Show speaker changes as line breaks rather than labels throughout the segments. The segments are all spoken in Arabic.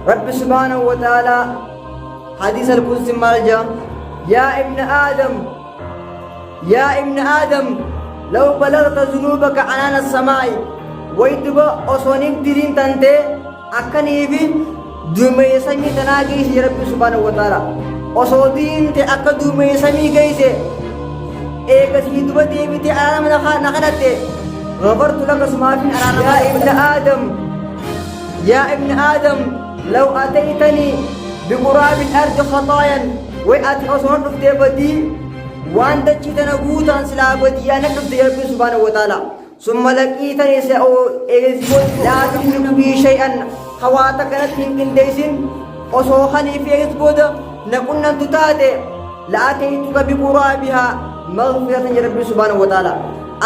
رب سبحانه وتعالى حديث القدس مالجا يا ابن آدم يا ابن آدم لو بلغت ذنوبك عنان السماء ويتبا أصونيك ديرين تنتي أكني في دومي سمي تناقيس يا رب سبحانه وتعالى أصودين تي أكا دومي سمي قيسي إيكا سيدبا ديبتي أنا من نخنتي غفرت لك سمافين أنا يا ابن آدم يا ابن آدم لو أتيتني بقراب الأرض خطايا وأتي أصنع نفتي وأن تجدنا قوتا سلا بدي أنا نفتي ربي سبحانه وتعالى ثم لقيتني سأو إذبت لا تشرك بي شيئا خواتك نتهم ديسين أصوخني في إذبت نكون تتاتي لأتيتك بقرابها مغفرة ربي سبحانه وتعالى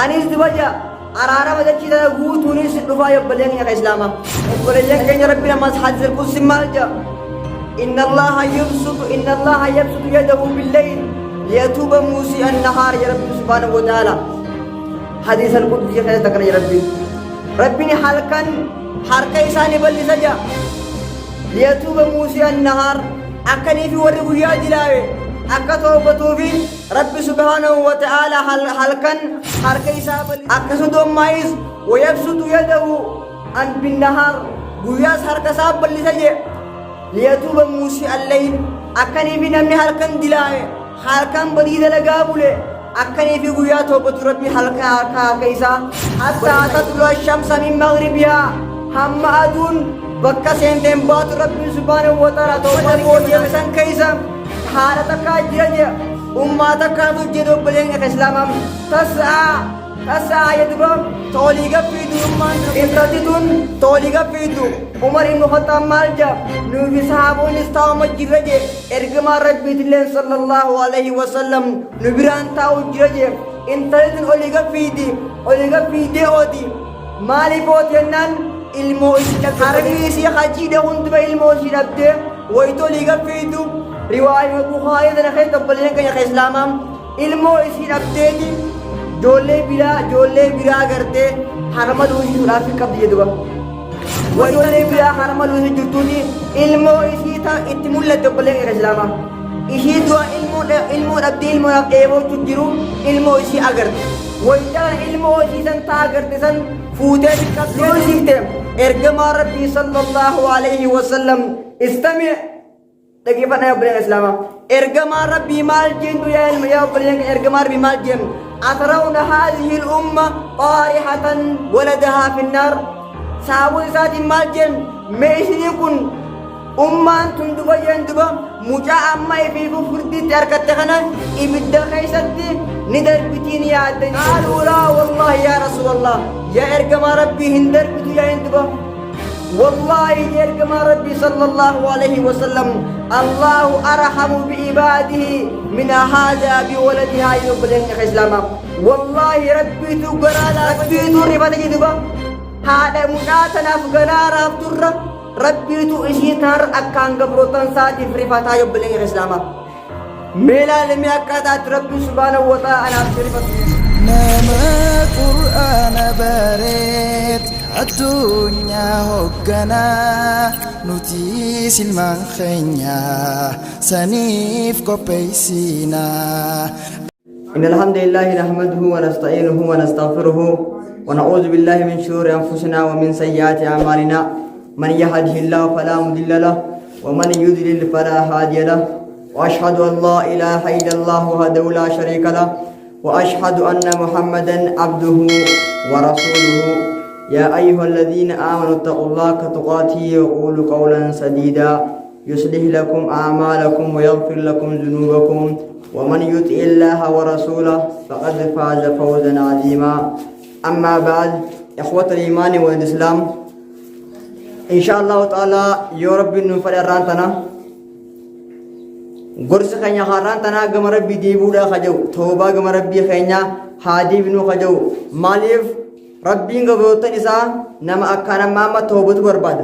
أنيس دبجا أرانا مدتشينا قوتوني سلوفا يبلغن يا إسلاما ولجك يا ربنا مسحد القدس مالجا إن الله يبسط يده بالليل ليتوب موسى النهار يا رب سبحانه وتعالى حديث القدس يا خير يا ربي ربني حلقا حركة إساني بلي سجا ليتوب موسى النهار أكني في ورقه يا جلاوي أكتوبة في رب سبحانه وتعالى حلقا حركة إسابة أكسد مايز ويبسط يده أن بالنهار قياس حركة ساب بلي سجا ليتوب موسى الليل أكني في نمني حلقا دلاوي حلقا بديد لقابله أكني في قيا توبة ربي حلقا كيسا حتى تطلع الشمس من مغربها هم أدون بكا سنتين بات ربي سبحانه وتعالى توبة موسى مسان كيسا حالتك جرجة أمتك تجدوا بلين الإسلام تسعى يدبم توليغا فيدو إمتدتون توليغا فيدو عمر إنه خطام مالجا نوفي صحابون استاوم جرجة إرقما ربي تلين صلى الله عليه وسلم نبران تاو جرجة إمتدتون أوليغا فيدي أودي مالي بوت ينان ilmu isyak harami si haji dah untuk ilmu siap deh, wajib lihat video riwayat Bukhari dan akhir terpaling kaya Islamam ilmu siap deh di jole bila करते हरमल उसी मुनाफिक कब दिए दुआ वजोले bila हरमल उसी जुटूनी ilmu isi था इतमुल्ला terpaling kaya Islamam isi dua ilmu abdi ilmu ewo tujiru ilmu isi agar wajah ilmu isi tentang agar tesan فوتي كثير سيتم إرجما ربي صلى الله عليه وسلم استمع تكيف أنا يبلغ الإسلام إرجما ربي مال جن يا بلغ إرجما ربي مال جن أترون هذه الأمة طارحة ولدها في النار سابو ذات مال جن ما يكون أمة تندبا يندبا مجا أما في فردي تركت تخنا إبدا خيستي ندر بتيني يا الدين قالوا لا والله يا رسول الله يا إرجم ربي هندر بدو يا هندبا والله يا إرجم ربي صلى الله عليه وسلم الله أرحم بعباده من هذا بولدها يبلغ إسلاما والله ربي تقرانا ربي تربط جدبا هذا مناتنا فقنارا فترة ربي تؤشيتر أكان قبروتان ساتي فريفاتا يبلغ إسلاما ميلا لم يكادت ربي سبحانه وتعالى فريفاتا
nama Qur'aan bareet addunyaa hoogganaa nuti silmaan keenya saniif qopheessinaa.
إن الحمد لله نحمده ونستعينه ونستغفره ونعوذ بالله من شرور أنفسنا ومن سيئات أعمالنا من يهده الله فلا مضل له ومن يضلل فلا هادي له وأشهد أن لا إله إلا الله وحده لا شريك له وأشهد أن محمدًا عبده ورسوله يا أيها الذين آمنوا اتقوا الله حق تقاته وقولوا قولا سديدا يصلح لكم أعمالكم ويغفر لكم ذنوبكم ومن يطع الله ورسوله فقد فاز فوزا عظيما أما بعد إخوة الإيمان والإسلام إن شاء الله تعالى يا رب نفر رانتنا قرص خينا خارانتنا قم ربي ديبودا خجو توبا قم ربي خينا هادي بنو خجو ماليف ربي قبوتن إسا نما أكانا ماما توبت برباد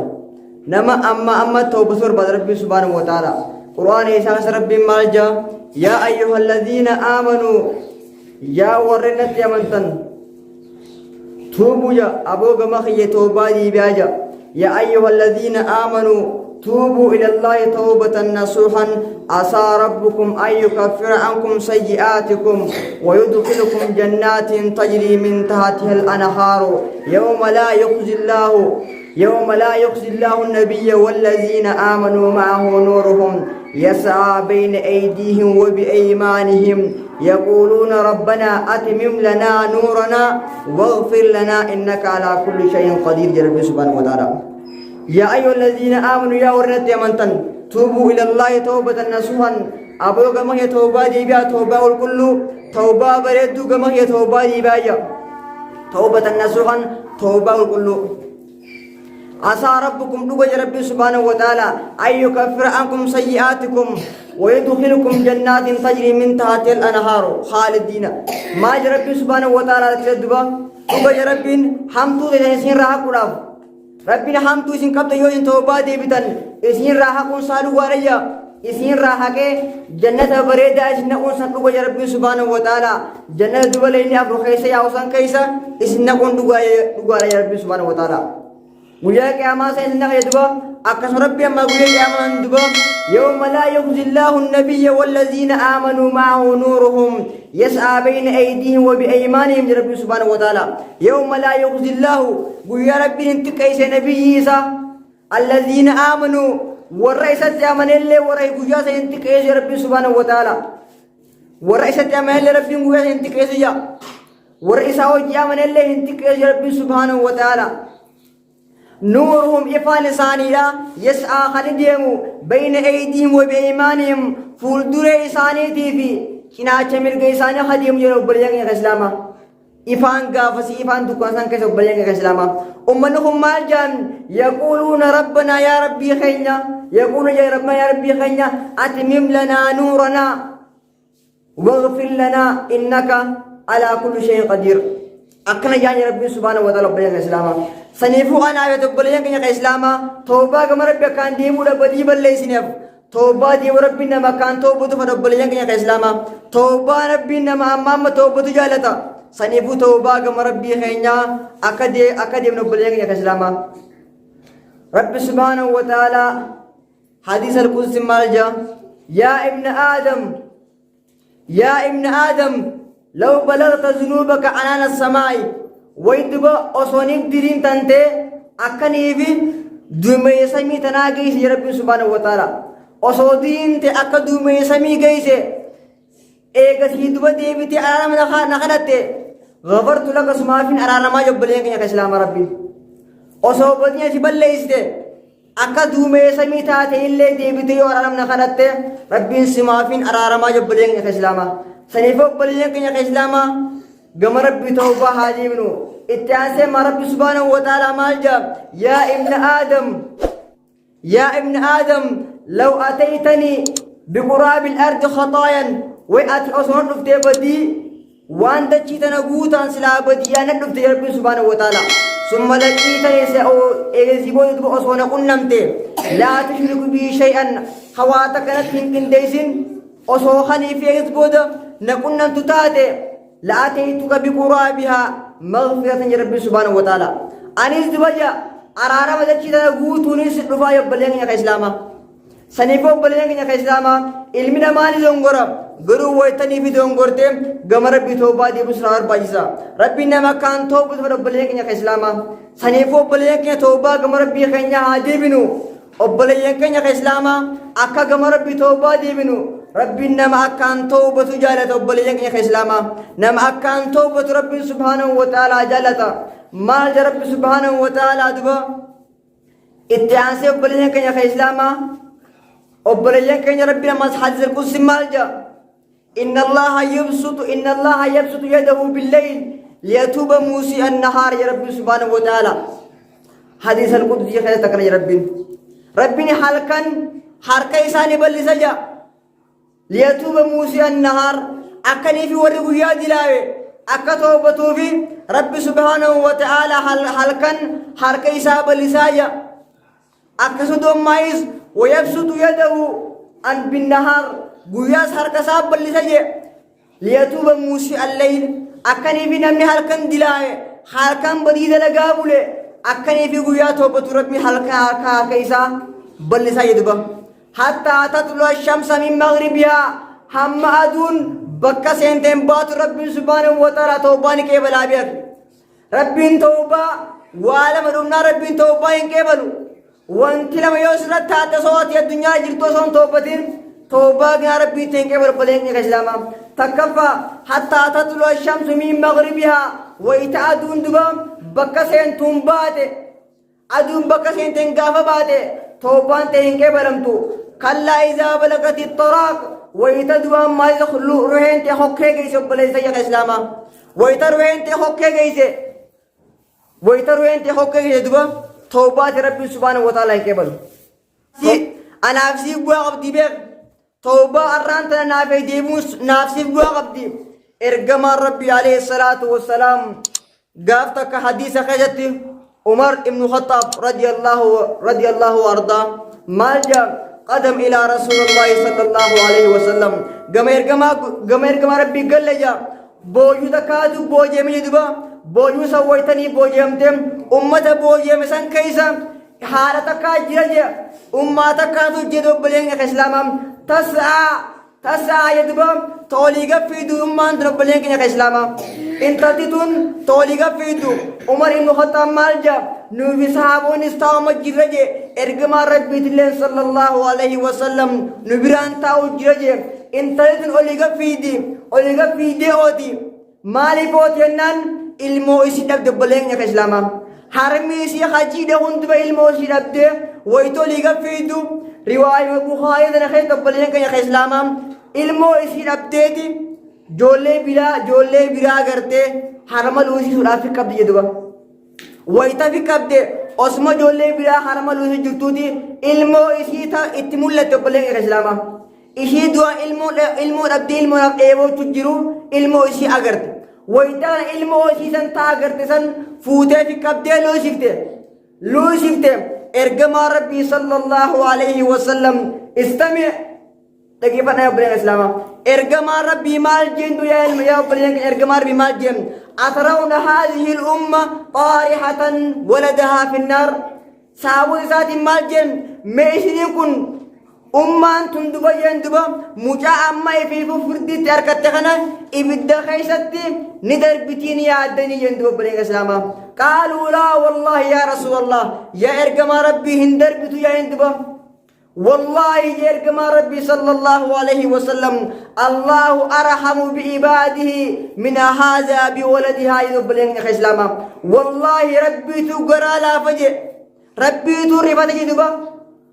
نما أما توبت برباد ربي سبحانه وتعالى قرآن إساس ربي مالجا يا أيها الذين آمنوا يا ورنت يمنتن توبوا يا أبو قم خي توبا دي بياجا يا أيها الذين آمنوا توبوا إلى الله توبة نصوحا عسى ربكم أن يكفر عنكم سيئاتكم ويدخلكم جنات تجري من تحتها الأنهار يوم لا يخزي الله النبي والذين آمنوا معه نورهم يسعى بين أيديهم وبأيمانهم يقولون ربنا أتمم لنا نورنا واغفر لنا إنك على كل شيء قدير يا رب سبحانه وتعالى. يا أيها الذين آمنوا يا ورنت يمنتن توبوا إلى الله توبة نصوحا أبو كما هي توبة ديبيا توبة الكل توبة بريدو كما هي توبة ديبيا توبة نصوحا توبة الكل. عسى ربكم دوجا ربي سبحانه وتعالى أن يكفر عنكم سيئاتكم ويدخلكم جنات تجري من تحتها الأنهار خالدين ما ربي سبحانه وتعالى تدبا دوجا ربي حمدو تجسين راح كراف ربنا حمدو إسين كبت يوين توبة ديبتن إسين راح كون سالو واريا إسين راح كي جنة بريدة إسين نكون سنتوجا ربي سبحانه وتعالى جنة دوبليني أبرو خيسة يا وسان كيسة إسين نكون دوجا ربي سبحانه وتعالى. ويا كما سيدنا يدبا أكس ربي أما ويا كما ندبا يوم لا يخزي الله النبي والذين آمنوا معه نورهم يسعى بين أيديهم وبأيمانهم ربي سبحانه وتعالى. يوم لا يخزي الله ويا ربي انتك أيس نبي عيسى الذين آمنوا والرئيس الجامن اللي ورأي ويا انتك أيس ربي سبحانه وتعالى والرئيس الجامن اللي ربي ويا انتك أيس يا والرئيس الجامن اللي انتك أيس ربي سبحانه وتعالى. نورهم إفان ثانية يسعى خلدهم بين أيديهم وبأيمانهم فولدر إسانيتي في كنا شمل إسانية خديم جرو بليان الإسلام إفان قافس إفان دكان كسب بليان الإسلام أمنهم مالجان يقولون ربنا يا ربي خينا يقولون يا ربي خينا أتمم لنا نورنا واغفر لنا إنك على كل شيء قدير. أكنا جاني ربي سبحانه وتعالى بليان الإسلام سنيفو أنا بتقبلين كنيا كإسلام توبة كمر بكان ديمو ربدي بالليسنيف توبة ديمو ربنا مكان توبة تفربلين كنيا كإسلام توبة ربنا ما أمام توبة تجالتا سنيفو توبة كمر بخينيا أكدي بنقبلين كنيا كإسلام. رب سبحانه وتعالى حديث القدس مالجا يا ابن آدم لو بلغت ذنوبك عنان السماء ويدبا أصونيك ديرين تنتي أكني في دومي سمي تناجيس يا رب سبحانه وتعالى أصودين تي أكا دومي سمي جيسه إيك سيدبا ديبتي أرام نخدته غفرت لك سمافين أرام ما جبلين يا كسلام ربي أصوبتني سبليسته أكا دومي سمي تاتي اللي ديبتي أرام نخدته ربي سمافين أرام ما جبلين يا كسلام سنيفوك بلين يا كسلام قم ربي توبة هذه منه اتعاسي ما ربي سبحانه وتعالى مالجا يا ابن آدم لو أتيتني بقراب الأرض خطايا وأتي أصنع نفتي بدي وأن تجيتنا قوتا سلا بدي أنا نفتي ربي سبحانه وتعالى ثم لقيتني سيبوي دبو أصنع قنمتي لا تشرك بي شيئا خواتك نتهن ديسن أصوخني في إذبودا نكون تتاتي لأتيتك بقرابها مغفرة يا رب سبحانه وتعالى أنيس دبجا أرانا مدتشيتا قوتوني سلفا يبلين يا إسلاما سنيفو بلين يا إسلاما علمنا ماني دونغورا غرو ويتني في دونغورتي غم ربي توبا دي بسرار باجسا ربي نما كان توبا بلين يا إسلاما سنيفو بلين يا توبا غم ربي خينيا هادي بنو وبلين يا إسلاما أكا غم ربي توبا دي بنو ربي نما أكان توبة جالة وبلين يا إسلاما نما أكان توبة ربي سبحانه وتعالى جالة ما ربي سبحانه وتعالى دبا اتعاسي وبلين يا إسلاما وبلين يا ربي نما حدث القدس مالجا إن الله يبسط يده بالليل ليتوب موسى النهار يا ربي سبحانه وتعالى حديث القدس يا خير تكن يا ربي حركة إساني بلسجا ليتوب موسى النهار أكني في ورق ياد لاوي أكتوبة في رب سبحانه وتعالى حلقن حركة إساب لسايا أكسد مايز ويبسط يده أن بالنهار قياس حركة ساب لسايا ليتوب موسى الليل أكني في نمني حلقن دلاوي حلقن بديد لقابله أكني في قياس توبة ربي حلقة إساب بلسا يدبا حتى تطلع الشمس من مغربها هم أدون بكا سنتين بات رب سبحانه وتعالى توباني كيبل عبير رب توبة وعلم رمنا رب توبة كيبل وانت لما يسرت تاتا صوت الدنيا جرتو صون توبتين توبة يا ربي تنكبر بلين كسلاما تكفى حتى تطلع الشمس من مغربها ويتعدون دبا بكا سنتين بات أدون بكا سنتين غافة بات توبان تنكبرمتو كلا إذا بلغت الطراق ويتدوا ما يخلو روحين تحكي جيسو بليس يا إسلاما ويتروين تحكي جيسو ويتروين تحكي جيسو دبا توبات ربي سبحانه وتعالى كبل أنا نفسي بوا قبدي بير توبة أرانتنا نافي ديموس نفسي بوا قبدي إرجم ربي عليه الصلاة والسلام قافتك حديث خجتي عمر بن الخطاب رضي الله وارضاه مالجا قدم إلى رسول الله صلى الله عليه وسلم قمير ربي قال لي بوجو دكاتو بوجي مجدبا بوجو سويتني بوجي امتم أمة بوجي مسان كيسا حالتك جرجة أمتك جدو بلين إسلام تسعى يدبا توليغا فيدو أمان درب بلين إسلام انت تتون توليغا فيدو عمر بن الخطاب مالجا نوفي صحابون استوام جرجة إرقما ربي تلين صلى الله عليه وسلم نبران تاو جرجة انت تتون أوليغا فيدي أودي مالي بوتينان ilmoo isii dhabde baleenya ka islaamaa harmi isii hajiidha hunduba ilmoo isii dhabde waytolii gaffiidu riwaayima bukhaari dana keessa baleenya ka islaamaa ilmoo isii dhabdeeti joollee biraa gartee harma luusisuudhaaf fi qabdi jedhuba wayta fi qabde osuma joollee biraa harma luusisu jirtuuti ilmoo isii itti mul'atte baleenya ka islaamaa ishii du'a ilmoo dhabdee ilmoo dheebootu jiru ilmoo isii agarte ويدان علمه سيسن تاغر تسن فوته في كبده لوشفته ارجما ربي صلى الله عليه وسلم استمع تقيفنا يا بلين اسلام ارجما ربي مال جند يا بلين ارجما ربي مال جند أترون هذه الأمة طارحة ولدها في النار سابو ذات مال جند ميشي يكون أمان تندبا يندبا مجا أما يفيفو فردي تركت تخنا إبدا خيستي ندر بتيني يعدني يندبا بلين إسلاما قالوا لا والله يا رسول الله يا إرقم ربي هندر بتو يا يندبا والله يا إرقم ربي صلى الله عليه وسلم الله أرحم بعباده من هذا بولدها يندبا بلين إسلاما والله ربي تقرى لا فجئ ربي ترفت يندبا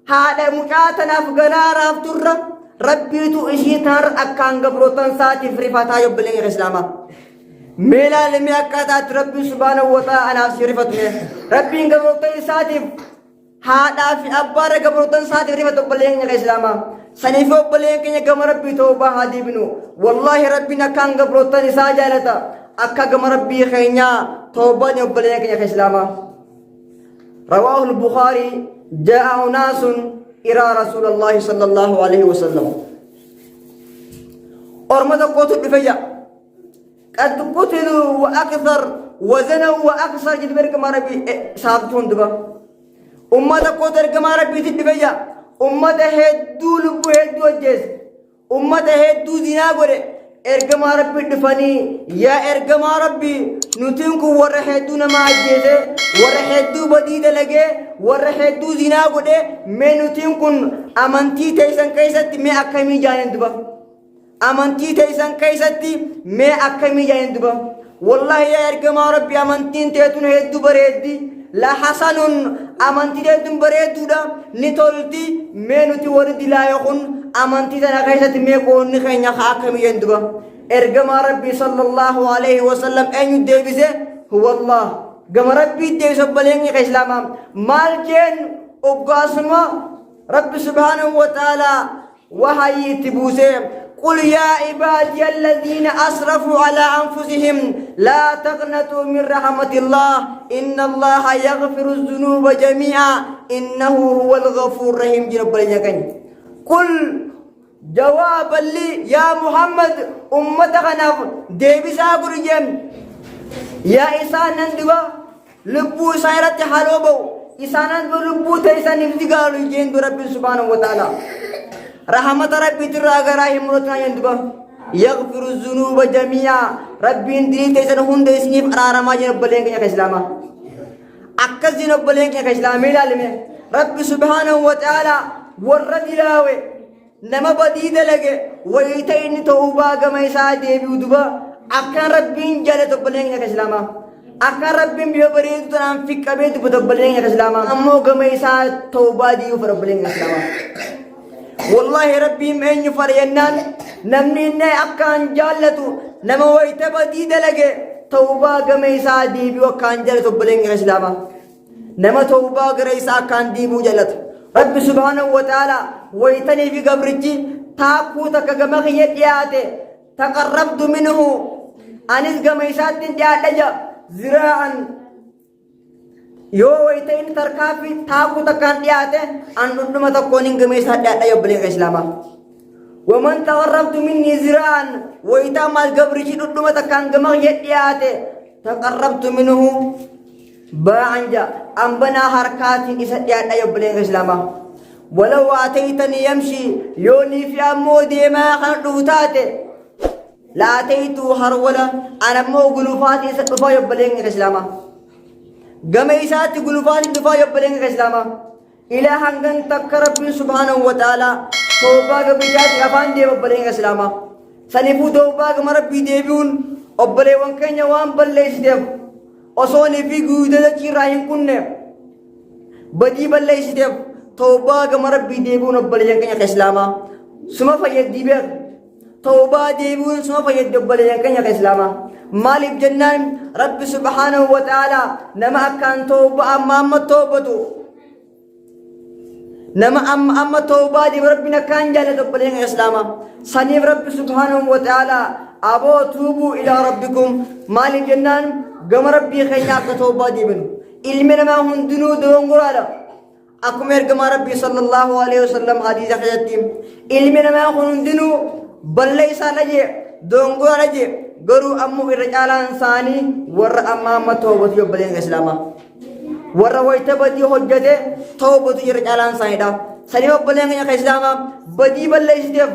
هذا مجاتنا فجنارا فترة ربي تو إشيتار أكان قبروتان ساتي فريفاتا يبلين الإسلام ميلا لم يكادات ربي سبحانه وتعالى أنا فريفتنا ربي قبروتان ساتي هذا في أبار قبروتان ساتي فريفاتا يبلين الإسلام سنيفو بلين كي يقام ربي توبا هادي بنو والله ربنا كان قبروتان ساجالتا أكا قام ربي خينيا توبا يبلين كي الإسلام رواه البخاري جاء ناس إلى رسول الله صلى الله عليه وسلم أرمد قتل بفيا قد قتلوا وأكثر وزنوا وأكثر جدبر كما ربي سابتون دبا أمة قتل كما ربي تبفيا أمة هدو لبو هدو الجيس أمة هدو زنا قرأ إرقما ربي دفني يا إرقما ربي نتنكو ورحيدو نما عجيزة ورحيدو بديدة لگه ورحيدو زنا قده میں نتنكون امانتي تيسان كيستي میں اكامي جانن دبا امانتي تيسان كيستي میں اكامي جانن دبا والله يا إرقما ربي امانتين تيتون هدو بريدي لا حسن امانتي تيتون بريدو دا نتولتي میں نتي وردي لا يخون أمانتي تنا كيست ميكون نخينا خاكم يندبا إرجما ربي صلى الله عليه وسلم أن يدبزه هو الله جم ربي دبز بليني كإسلام مالجن أقاسم رب سبحانه وتعالى وهاي تبوسه قل يا عبادي الذين أسرفوا على أنفسهم لا تقنطوا من رحمة الله إن الله يغفر الذنوب جميعا إنه هو الغفور الرحيم جنب بليني قل جوابا لي يا محمد أمتنا ديبسا قرجم يا إسان نندبا لبو سيرت حلوبو إسانات بلبوت إسان إفزقالو يجين ربي سبحانه وتعالى رحمة ربي ترى غراهم مرتنا يندبه يغفر الذنوب جميعا ربي اندري تيسن هند اسنيف أرارما جنب بلين يا إسلاما أكز جنب بلين يا إسلامي لالمه ربي سبحانه وتعالى ورد لاوي نما بديد لگه ويتين توبا غميسا ديبي ودبا أكان ربي جلت بلين يا إسلاما أكان ربي بيبريد تنام في كبيت بدبلين يا إسلاما أمو غميسا توبا ديو فربلين يا إسلاما والله ربي من يفرينان نمني أكان جالتو نما ويتبدي دلقه توبا غميسا ديبي وكان جالتو بلين إسلاما نما توبا غريسا كان ديبو جالت رب سبحانه وتعالى ويتني في قبرتي تاكو تكغمخ يدياته تقربت منه أنس غميسات جالجا زراعا yoo waytain tarkaafi taaku takkaan dhiyaate an dhundhuma tokkoonin gameessaa dhiyaadha yobboleen islaamaa waman taqarrabtu minni ziraan waytaa maal gabrichi dhundhuma takkaan gamaq dhiyaate taqarrabtu minhu baanja ambanaa harkaatiin isa dhiyaadha yobboleen islaamaa walaw aataytani yamshi yoonii fi ammoo deemaa kana dhuutaate laataytu harwala an ammoo gulufaati isa dhufa yobboleen islaamaa غميسات غلفات دفاع يبلين الإسلام إلى هنگن تك رب سبحانه وتعالى توبة غبيجات أفان دي يبلين الإسلام سنفو توبة غمرب بيديبون أبلي وانكن يوان بلي سدف أصوني في غودة چيراين كنة بدي بلي سدف توبة غمرب بيديبون أبلي ينكن الإسلام سما فيد ديبر توبة ديبون سما فيد دبلي ينكن الإسلام مالك جنان رب سبحانه وتعالى نما كان توبة أما توبته نما أما توبة دي ربنا كان جل تبلين إسلاما سنيف رب سبحانه وتعالى أبو توبوا إلى ربكم مالك جنان قم ربي خياك توبة دي بنو علمنا ما هم دنو دونغرالا أكمل قم ربي صلى الله عليه وسلم حديث خياتيم علمنا ما هم دنو بل ليس نجي دونغرالا جي غرو أمو إرجالان ثاني ور أمام توبة يبلين الإسلام ور ويتبدي حجته توبة إرجالان ثاني دا سني يبلين الإسلام بدي بلّي سديف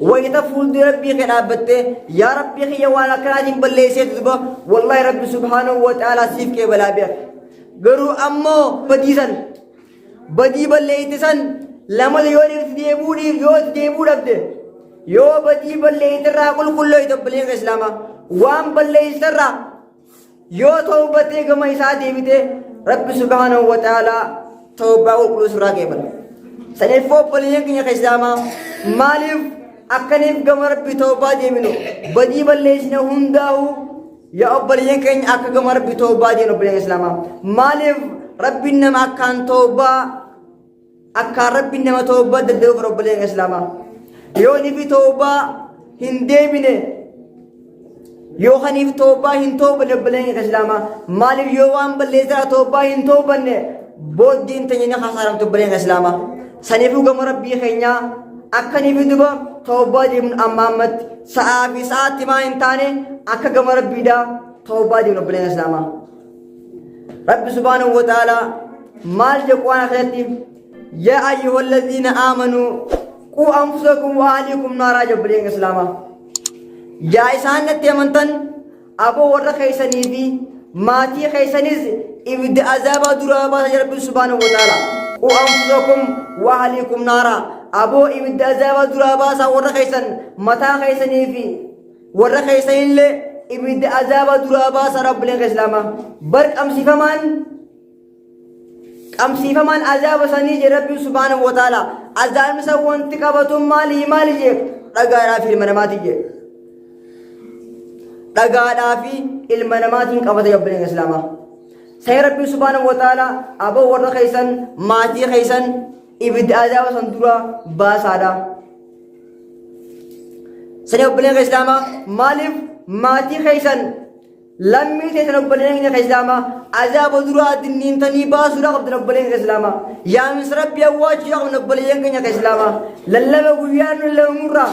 ويتفول دي ربي خلابته يا ربي خي وانا كراجين بلّي سديف والله رب سبحانه وتعالى سيف كي بلا بيك غرو أمو بدي بلّي تسن لما يوري ديبو ربده يو بدي بلّي ترى كل يتبلين الإسلام وام بلّي ترى يو توبتي كما يساعد بيته رب سبحانه وتعالى توبة وكل سورة كبر سنفو بلّي كنيا الإسلام مالف أكنيف كما رب توبة دي منو بدي بلّي سنه هنداو يا بلّي كنيا أك كما رب توبة دي رب الإسلام مالف رب إنما كان توبة أك رب إنما توبة دلو رب الإسلام يوني في توبة هندبني يوخني في توبة هنتوبة لبلين الإسلام مالي يوان بليزا توبة هنتوبة نه بود دين تنينا خسارم تبلين الإسلام سنفو كم ربي خينيا أكني في دوبة توبة دي من أمامت ساعة ساعة ما إنتاني أك كم ربي دا توبة دي من بلين الإسلام رب سبحانه وتعالى مال جوان خيتي يا أيها الذين آمنوا قو أنفسكم وأهليكم نارا جبلين إسلاما يا إسان نتيمنتن أبو ورد خيساني في ماتي خيسانيز إبد أزابا درابا رب سبحانه وتعالى قو أنفسكم وأهليكم نارا أبو إبد أزابا درابا ورد خيسان متا خيساني في ورد خيساني اللي إبد أزابا درابا رب إسلاما برك أمسي فمان أمسيفمان عذاب سني ربي سبحانه وتعالى عذاب مسوون تكابتم مالي جيك رجع في المنامات جيك رجع في المنامات كابت يبلغ الإسلام سير ربي سبحانه وتعالى أبو ورد خيسن ماتي خيسن إبد عذاب سندورا باسادا سني يبلغ الإسلام مالف ماتي خيسن لمي تيسن بلين الإسلام عذاب درا دنين تني باسورا قبل بلين الإسلام يا مصر بيا واجي قبل بلين الإسلام للبا غيان للمرا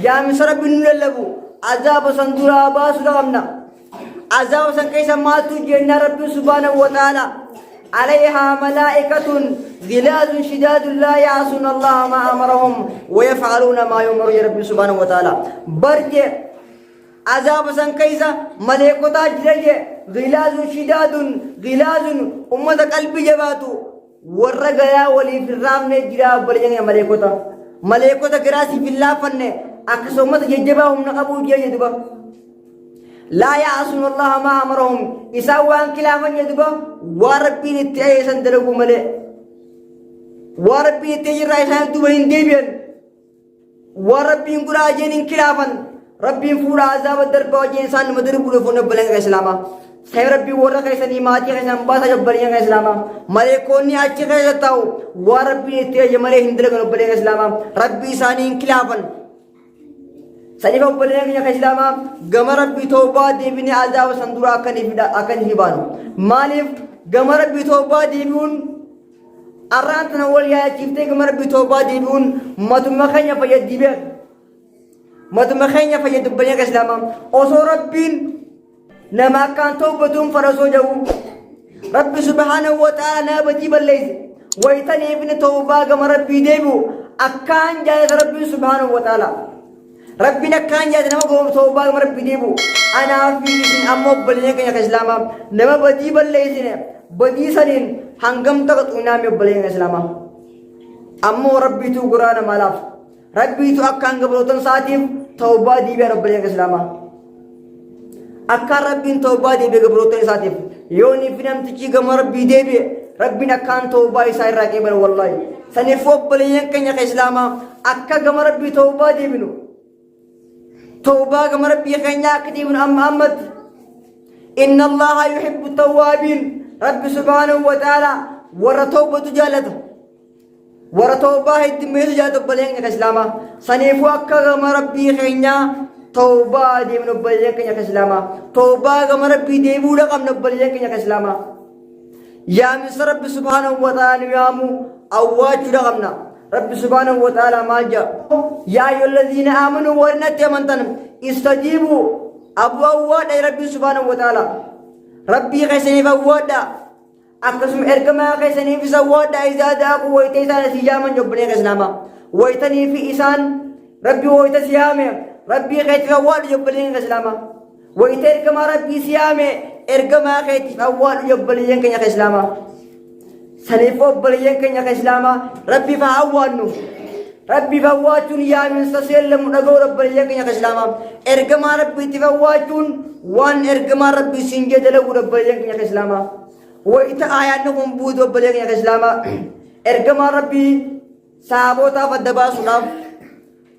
يا مصر بن للبو عذاب سندرا باسورا قبلنا عذاب سن كيس ما تجينا رب سبحانه وتعالى عليها ملائكة غلاظ شداد لا يعصون الله ما أمرهم ويفعلون ما يؤمر يا رب سبحانه وتعالى برجع عذاب سن كيسا ملائكة جرجع غلاظ شداد غلاظ أمة قلب جباتو ورقيا ولي في الرام نجرا برجع ملائكة كراسي في الله فن أكسومت ججبهم نقبو جيدبا لا يعصون الله ما أمرهم إساوان كلافا يدبا وربي نتعي سندلقو ملئ وربي نتعي رأيسان دوبين ديبين وربي نقول آجين كلافا ربي نفور عذاب الدربا وجين إنسان مدرب ولفون بلنغ إسلاما سيب ربي ورق إسان إماتي إسان باسا جبرينغ إسلاما ملئكوني أچي خيزتاو وربي نتعي ملئ هندلقو بلنغ إسلاما ربي إسانين كلافا سنيفا بلنغ إسلاما غم ربي توبا ديبين عذاب سندورا أكن هبانو مالف غم ربي توبا ديبون أرانتنا وليا چفته غم ربي توبا ديبون متمخين فيد ديبين متمخين فيد بلنغ إسلاما أصو ربين نما كان توبتهم فرسو جو ربي سبحانه وتعالى نابتي بالليز ويتني ابن توبا غم ربي ديبو أكان جايز ربي سبحانه وتعالى ربنا كان جاء نما قوم توبة مربي ديبو أنا في سن أمو بلينك يا إسلاما نما بدي بليسين بدي سنين هنگم تقط أنامي بلينك إسلاما أمو ربي تو قرآن مالاف ربي تو أكان قبلوتن ساتيم توبة ديبي رب بلينك إسلاما أكان ربي توبة ديبي قبلوتن ساتيم يوني فينام تجي قم ربي ديبي ربنا كان توبة يساير راكيبا والله سنفوب بلينك يا إسلاما أكان قم ربي توبة ديبنو توبة كما ربي خينا كتيب محمد إن الله يحب التوابين رب سبحانه وتعالى ورا توبة جالته ورا توبة هدمه جالته بلين كسلاما سنيفو أكا كما ربي خينا توبة دي من بلين كسلاما توبة كما ربي ديبودا كم بلين كسلاما يا مصر رب سبحانه وتعالى يامو أواجه كمنا رب سبحانه وتعالى ما جاء يا أيها الذين آمنوا ورنتي من استجيبوا أبو أواد أي رب سبحانه وتعالى ربي خيسني فواد أقسم إرقما خيسني في سواد إذا داقوا ويتيسان سياما جبني خيسناما ويتني في إسان ربي ويتسيامي ربي خيت فواد جبني خيسناما ويترقما ربي سيامي إرقما خيت فواد جبني خيسناما سنفوب بلين كن يا إسلاما ربي فهوانو ربي فواتون يا من سسلم نقول رب بلين كن يا إسلاما إرجما ربي تفواتون وان إرجما ربي سنجد له رب بلين كن يا إسلاما وإذا آياتهم بود رب بلين يا إسلاما إرجما ربي سابوتا فدبا سناب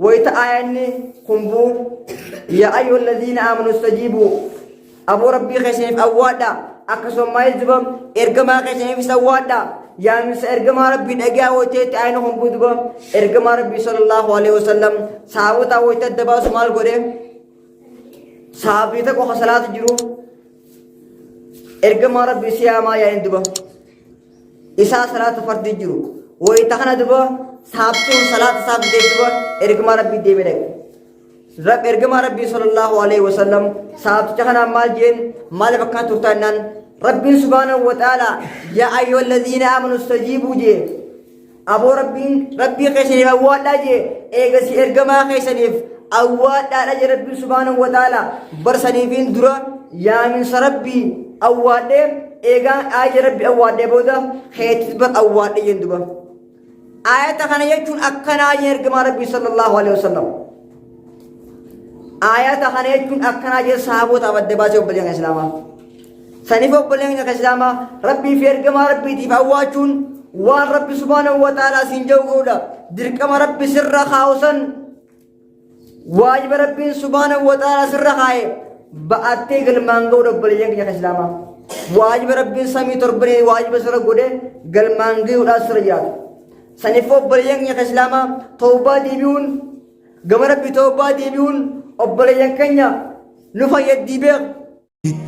وإذا آياتني خنبو يا أيها الذين آمنوا استجيبوا أبو ربي خشيف أوادا أقسم ما يجبم إرجما خشيف سوادا يعني إرجما ربي نجا وتيت عينهم بدبم إرجما ربي صلى الله عليه وسلم ساوتا ويتدبا سمال قريم سابيتا وخسلات جرو إرجما ربي سياما يا إندبا إسا صلاة فرد جرو ويتخنا دبا سابتون صلاة ساب دبا إرجما ربي دبلك رب إرجما ربي صلى الله عليه وسلم سابت جهنا مال جين مال بكان ترتانن ربي سبحانه وتعالى يا أيها الذين آمنوا استجيبوا جي أبو ربي خيسني أولا جي إيغسي إرجما خيسني أولا جي ربي سبحانه وتعالى برسنيفين درا يا من سربي أولا إيغا آج ربي أولا بودا خيتبت أولا يندبا آية خانا يجون أكنا إرجما ربي صلى الله عليه وسلم آيات خانه يكون أكنا جل صحابو تابد باجو بليان إسلاما سنيفو بليان إسلاما ربي فيرجما ربي تفاواتون وان ربي سبحانه وتعالى سنجو قولا دركما ربي سر خاوسن واجب ربي سبحانه وتعالى سر خاي بأتي قل مانغو رب بليان إسلاما واجب ربي سمي تربري واجب سر قوله قل مانغو لا سر جاد سنيفو بليان إسلاما توبة ديبيون قم ربي توبة ديبيون أبليان كنيا نفايد ديبير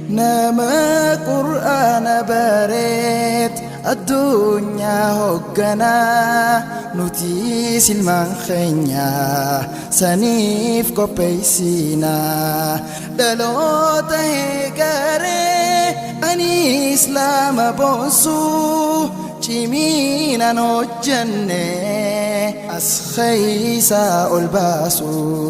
نما قرآن باريت الدنيا هجنا نتيس المنخنيا سنيف كوبيسينا دلوته غاري Ani islaama boonsuu cimiinaan hojjenne as keeysaa ol baasu.